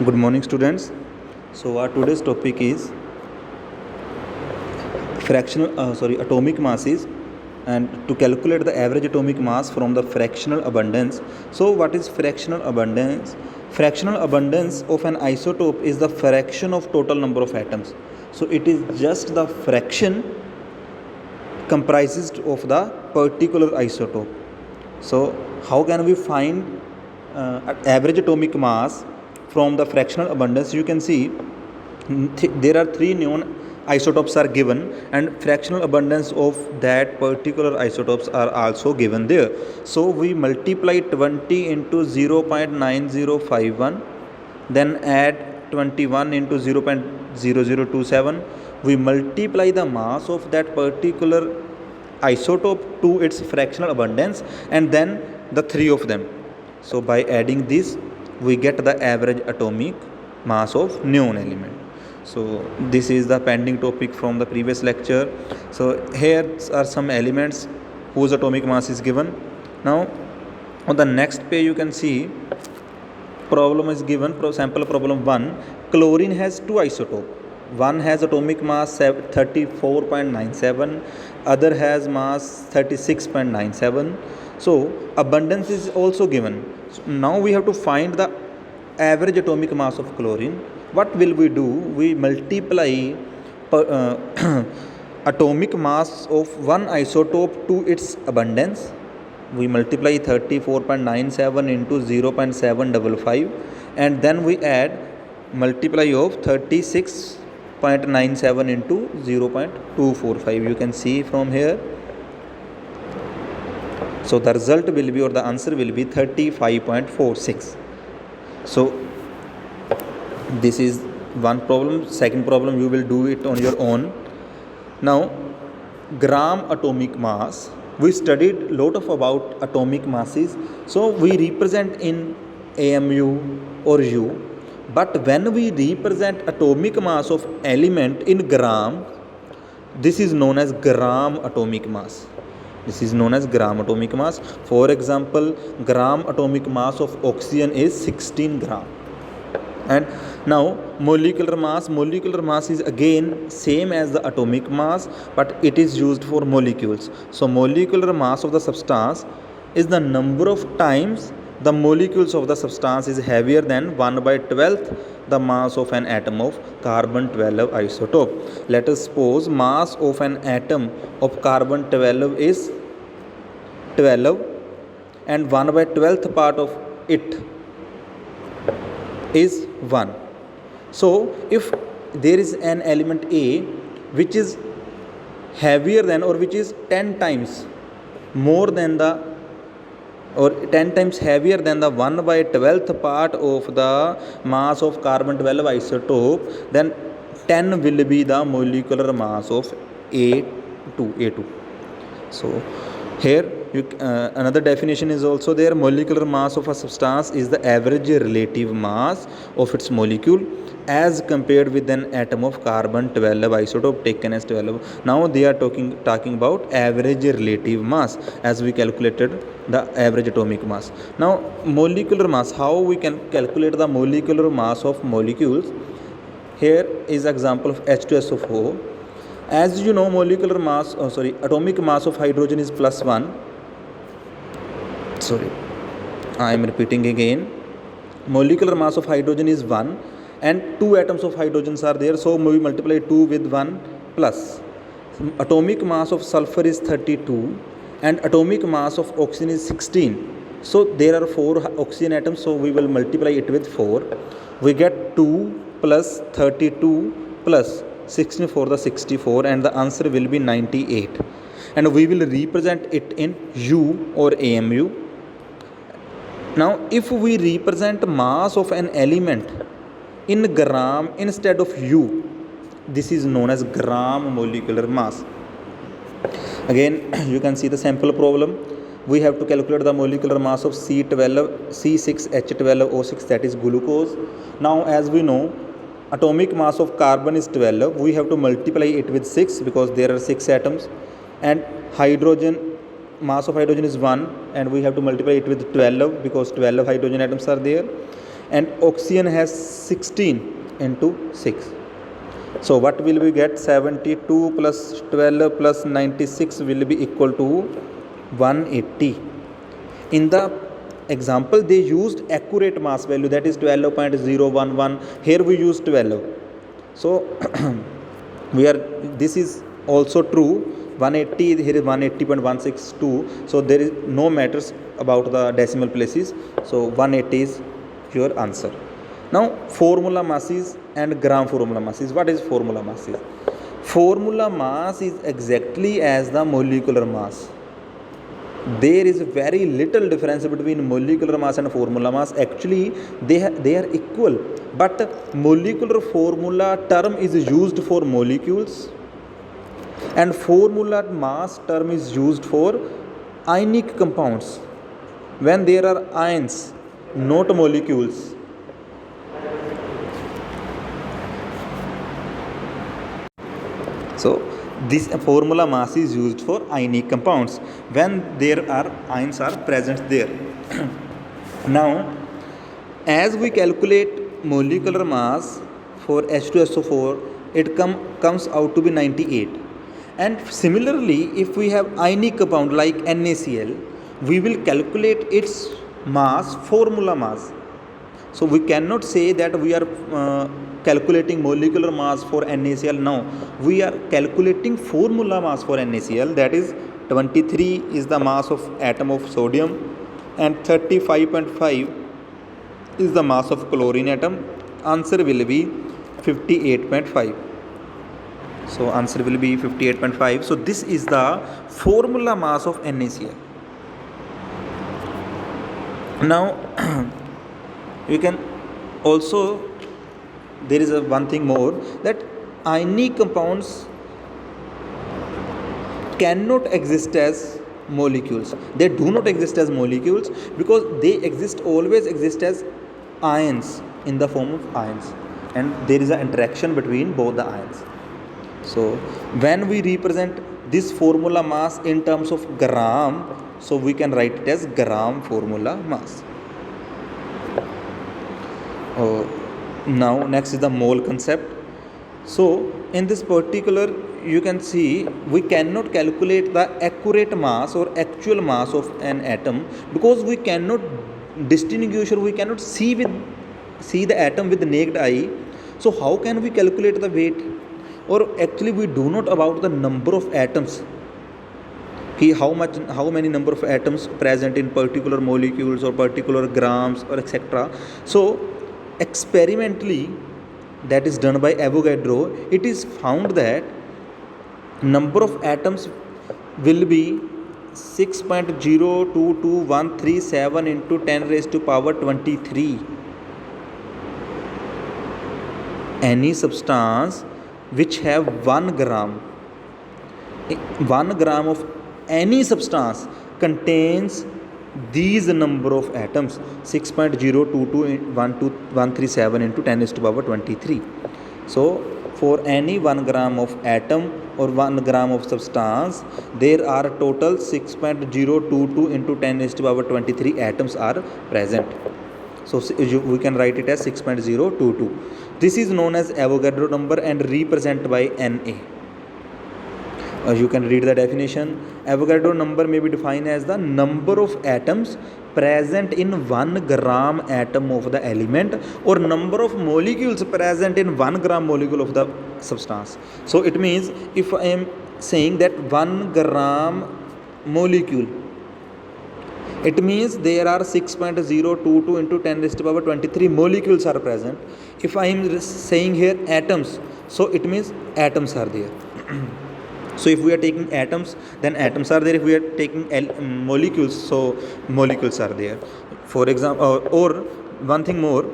Good morning, students. So our today's topic is atomic masses, and to calculate the average atomic mass from the fractional abundance. So what is fractional abundance? Fractional abundance of an isotope is the fraction of total number of atoms. So it is just the fraction comprises of the particular isotope. So how can we find average atomic mass from the fractional abundance? You can see there are three known isotopes are given, and fractional abundance of that particular isotopes are also given there. So we multiply 20 into 0.9051, then add 21 into 0.0027. We multiply the mass of that particular isotope to its fractional abundance, and then the three of them. So by adding this, we get the average atomic mass of known element. So this is the pending topic from the previous lecture. So here are some elements whose atomic mass is given. Now on the next page you can see problem is given. Sample problem 1. Chlorine has two isotopes. One has atomic mass 34.97, other has mass 36.97. So abundance is also given. So now we have to find the average atomic mass of chlorine. What will we do? We multiply atomic mass of one isotope to its abundance. We multiply 34.97 into 0.755, and then we add multiply of 36.97 into 0.245. You can see from here. So the result will be, or the answer will be 35.46. So this is one problem. Second problem, you will do it on your own. Now gram atomic mass. We studied lot of about atomic masses. So we represent in AMU or U. But when we represent atomic mass of element in gram, this is known as gram atomic mass. This is known as gram atomic mass. For example, gram atomic mass of oxygen is 16 gram. And now molecular mass is again same as the atomic mass, but it is used for molecules. So molecular mass of the substance is the number of times the molecules of the substance is heavier than 1/12 the mass of an atom of carbon 12 isotope. Let us suppose mass of an atom of carbon 12 is 12, and 1/12 part of it is 1. So if there is an element A which is heavier than, or which is 10 times more than the, or 10 times heavier than the 1/12 part of the mass of carbon 12 isotope, then 10 will be the molecular mass of A2. So here another definition is also there. Molecular mass of a substance is the average relative mass of its molecule as compared with an atom of carbon 12 isotope taken as 12. Now they are talking about average relative mass, as we calculated the average atomic mass. Now molecular mass, how we can calculate the molecular mass of molecules? Here is example of H2SO4. As you know, molecular mass, atomic mass of hydrogen is +1. I am repeating again. Molecular mass of hydrogen is 1, and 2 atoms of hydrogens are there, so we multiply 2 with 1 plus. Atomic mass of sulfur is 32, and atomic mass of oxygen is 16. So there are 4 oxygen atoms, so we will multiply it with 4. We get 2 plus 32 plus 16 for the 64, and the answer will be 98. And we will represent it in U or AMU. Now if we represent mass of an element in gram instead of U, this is known as gram molecular mass. Again you can see the sample problem. We have to calculate the molecular mass of C6H12O6, that is glucose. Now as we know, atomic mass of carbon is 12. We have to multiply it with 6 because there are 6 atoms, and hydrogen mass of hydrogen is 1, and we have to multiply it with 12 because 12 hydrogen atoms are there. and oxygen has 16 into 6. So what will we get? 72 plus 12 plus 96 will be equal to 180. In the example they used accurate mass value, that is 12.011. Here we use 12. So this is also true. 180, here is 180.162. So there is no matters about the decimal places. So 180 is your answer. Now formula masses and gram formula masses. What is formula masses? Formula mass is exactly as the molecular mass. There is very little difference between molecular mass and formula mass. Actually they are equal, but molecular formula term is used for molecules and formula mass term is used for ionic compounds when there are ions, not molecules. So this formula mass is used for ionic compounds when there are ions are present there. Now as we calculate molecular mass for H2SO4, it comes out to be 98. And similarly, if we have ionic compound like NaCl, we will calculate its mass, formula mass. So we cannot say that we are calculating molecular mass for NaCl now. We are calculating formula mass for NaCl, that is 23 is the mass of atom of sodium and 35.5 is the mass of chlorine atom. Answer will be 58.5. So answer will be 58.5. So this is the formula mass of NaCl. Now you can also, there is one thing more, that ionic compounds cannot exist as molecules. They do not exist as molecules because they always exist as ions, in the form of ions, and there is an interaction between both the ions. So when we represent this formula mass in terms of gram, so we can write it as gram formula mass. Now next is the mole concept. So in this particular, you can see we cannot calculate the accurate mass or actual mass of an atom because we cannot distinguish or we cannot see the atom with the naked eye. So how can we calculate the weight? Or actually we do not about the number of atoms, how many number of atoms present in particular molecules or particular grams or etc. So experimentally, that is done by Avogadro, it is found that number of atoms will be 6.022137 into 10 raised to power 23. Any substance which have 1 gram of any substance contains these number of atoms, 6.022137 into 10 raised to power 23. So for any 1 gram of atom or 1 gram of substance, there are total 6.022 into 10 raised to power 23 atoms are present. So we can write it as 6.022. This is known as Avogadro number and represented by Na. You can read the definition. Avogadro number may be defined as the number of atoms present in 1 gram atom of the element or number of molecules present in 1 gram molecule of the substance. So it means if I am saying that 1 gram molecule, it means there are 6.022 into 10 raised to power 23 molecules are present. If I am saying here atoms, so it means atoms are there. So if we are taking atoms, then atoms are there. If we are taking molecules, so molecules are there. For example, or one thing more,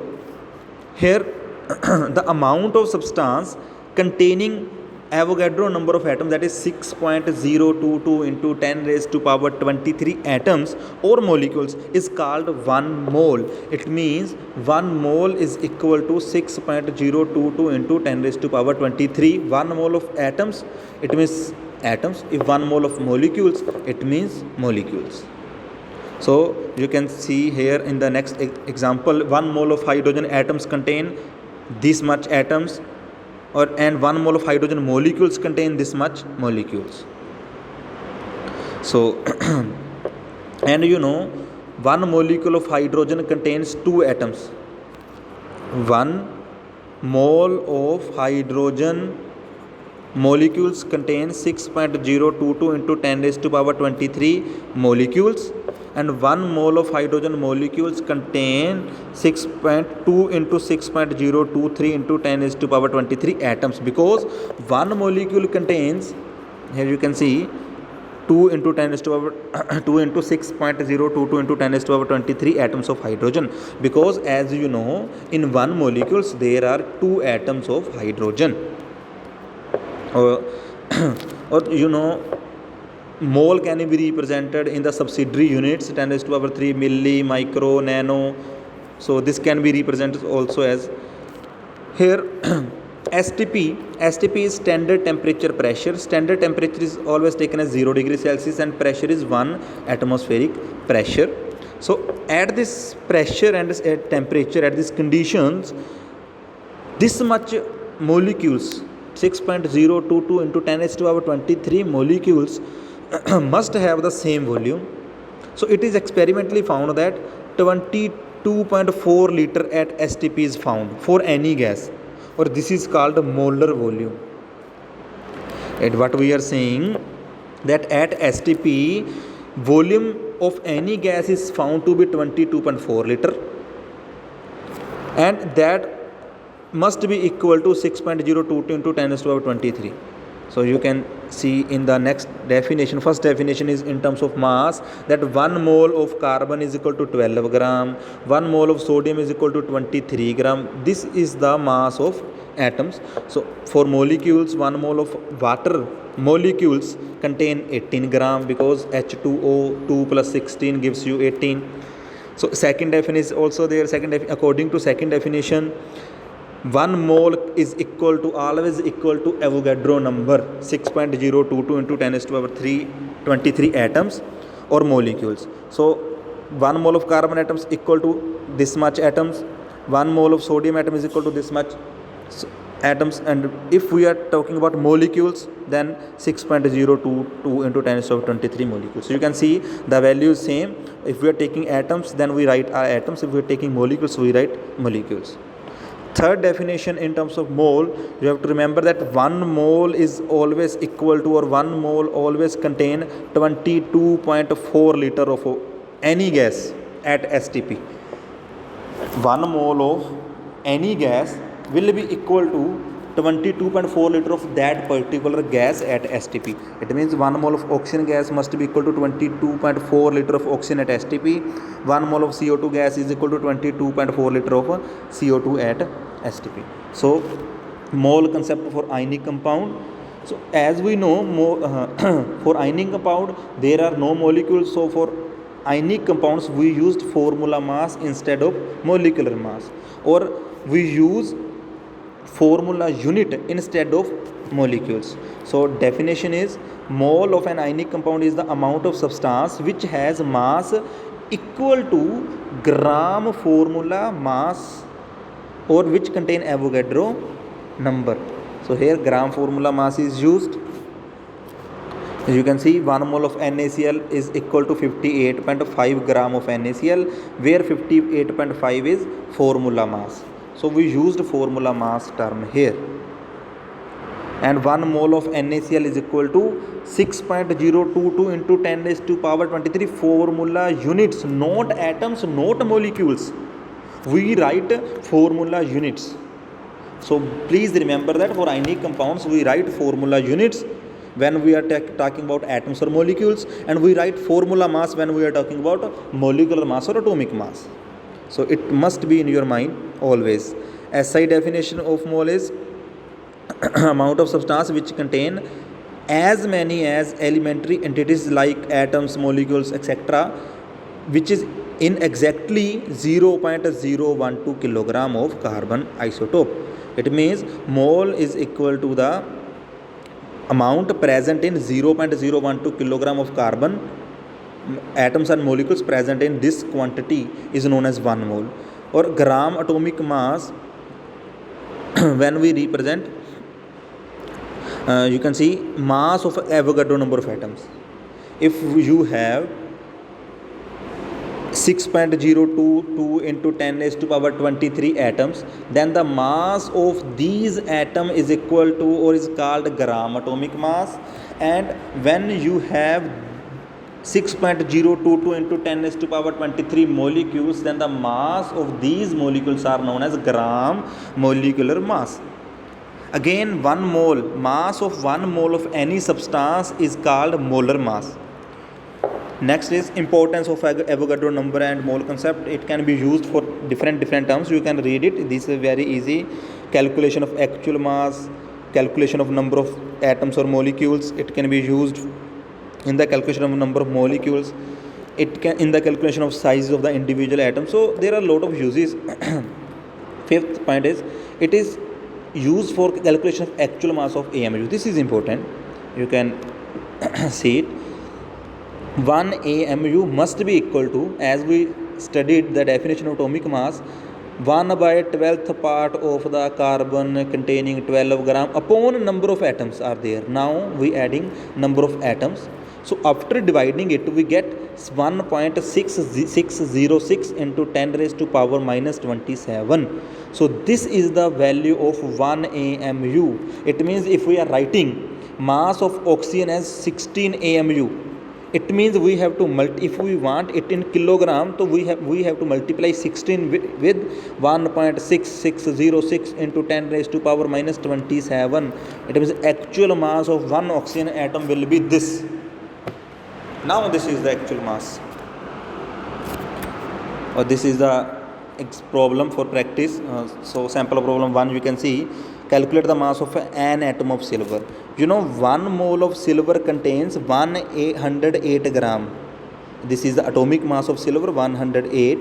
here the amount of substance containing Avogadro number of atoms, that is 6.022 into 10 raised to power 23 atoms or molecules, is called 1 mole. It means 1 mole is equal to 6.022 into 10 raised to power 23. 1 mole of atoms, it means atoms. If 1 mole of molecules, it means molecules. So you can see here in the next example, 1 mole of hydrogen atoms contain this much atoms, and 1 mole of hydrogen molecules contain this much molecules. So and 1 molecule of hydrogen contains 2 atoms. 1 mole of hydrogen molecules contain 6.022 into 10 raised to power 23 molecules, and 1 mole of hydrogen molecules contain 6.2 into 6.023 into 10 raised to power 23 atoms, because 1 molecule contains, here you can see, 2 into 10 raised to power 2 into 6.022 into 10 raised to power 23 atoms of hydrogen, because as you know, in 1 molecules there are 2 atoms of hydrogen. Or mole can be represented in the subsidiary units, 10 raised to power 3 milli, micro, nano. So this can be represented also as here STP is standard temperature pressure. Standard temperature is always taken as 0 degree Celsius and pressure is 1 atmospheric pressure. So at this pressure and at temperature, at these conditions, this much molecules, 6.022 into 10 raised to power 23 molecules must have the same volume. So it is experimentally found that 22.4 liter at STP is found for any gas, or this is called molar volume. And what we are saying, that at STP volume of any gas is found to be 22.4 liter, and that must be equal to 6.022 into 10 raised to power 23. So you can see in the next definition, first definition is in terms of mass, that 1 mole of carbon is equal to 12 gram, 1 mole of sodium is equal to 23 gram. This is the mass of atoms. So for molecules, 1 mole of water molecules contain 18 gram, because H2O 2 plus 16 gives you 18. So second definition is also there. According to second definition, 1 mole is always equal to Avogadro number, 6.022 into 10 raised to power 23 atoms or molecules. So 1 mole of carbon atoms equal to this much atoms, 1 mole of sodium atom is equal to this much atoms, and if we are talking about molecules, then 6.022 into 10 raised to power 23 molecules. So you can see the value is same. If we are taking atoms, then we write our atoms. If we are taking molecules, we write molecules. Third definition in terms of mole, you have to remember that 1 mole is always equal to, or 1 mole always contain 22.4 liter of any gas at STP. 1 mole of any gas will be equal to 22.4 liter of that particular gas at STP. It means 1 mole of oxygen gas must be equal to 22.4 liter of oxygen at STP. 1 mole of CO2 gas is equal to 22.4 liter of CO2 at STP. So mole concept for ionic compound. So as we know, for ionic compound there are no molecules. So for ionic compounds we used formula mass instead of molecular mass, or we use formula unit instead of molecules. So definition is, mole of an ionic compound is the amount of substance which has mass equal to gram formula mass, or which contain Avogadro number. So here gram formula mass is used. As you can see, 1 mole of NaCl is equal to 58.5 gram of NaCl, where 58.5 is formula mass. So we used formula mass term here. And 1 mole of NaCl is equal to 6.022 into 10 raised to power 23 formula units, not atoms, not molecules. We write formula units. So please remember that for ionic compounds we write formula units when we are talking about atoms or molecules, and we write formula mass when we are talking about molecular mass or atomic mass. So it must be in your mind always. SI definition of mole is amount of substance which contain as many as elementary entities like atoms, molecules, etc., which is in exactly 0.012 kilogram of carbon isotope. It means mole is equal to the amount present in 0.012 kilogram of carbon atoms and molecules present in this quantity is known as 1 mole. Or gram atomic mass when we represent, you can see mass of Avogadro number of atoms. If you have 6.022 into 10 raised to power 23 atoms, then the mass of these atom is equal to or is called gram atomic mass. And when you have 6.022 into 10 raised to power 23 molecules, then the mass of these molecules are known as gram molecular mass. Again, 1 mole, mass of 1 mole of any substance is called molar mass. Next is importance of Avogadro number and mole concept. It can be used for different terms. You can read it. This is very easy. Calculation of actual mass, calculation of number of atoms or molecules. It can be used in the calculation of number of molecules. It can in the calculation of size of the individual atom. So there are a lot of uses. Fifth point is it is used for calculation of actual mass of AMU. This is important. You can see it. 1 AMU must be equal to, as we studied the definition of atomic mass, 1/12th part of the carbon containing 12 gram upon number of atoms are there. Now we adding number of atoms. So after dividing it, we get 1.6606 into 10 raised to power minus 27. So this is the value of 1 AMU. It means if we are writing mass of oxygen as 16 AMU, it means we have to if we want it in kilogram, so we have to multiply 16 with 1.6606 into 10 raised to power minus 27. It means actual mass of one oxygen atom will be this. Now this is the actual mass, or this is the problem for practice. So sample problem 1, you can see, calculate the mass of an atom of silver. You know 1 mole of silver contains 108 gram. This is the atomic mass of silver, 108,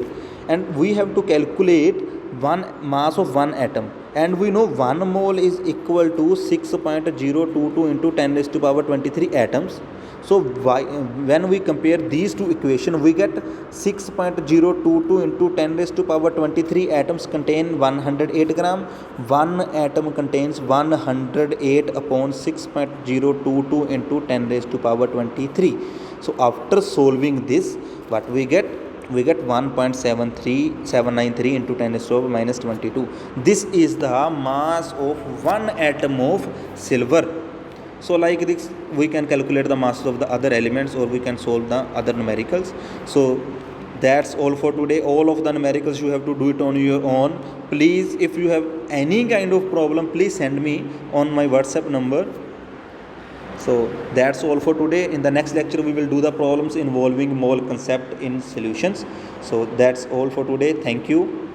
and we have to calculate one mass of one atom, and we know 1 mole is equal to 6.022 into 10 raised to power 23 atoms. So when we compare these two equations, we get 6.022 into 10 raised to power 23 atoms contain 108 gram. One atom contains 108 upon 6.022 into 10 raised to power 23. So after solving this, what we get? We get 1.73793 into 10 raised to power minus 22. This is the mass of one atom of silver. So like this, we can calculate the masses of the other elements, or we can solve the other numericals. So that's all for today. All of the numericals you have to do it on your own. Please, if you have any kind of problem, please send me on my WhatsApp number. So that's all for today. In the next lecture, we will do the problems involving mole concept in solutions. So that's all for today. Thank you.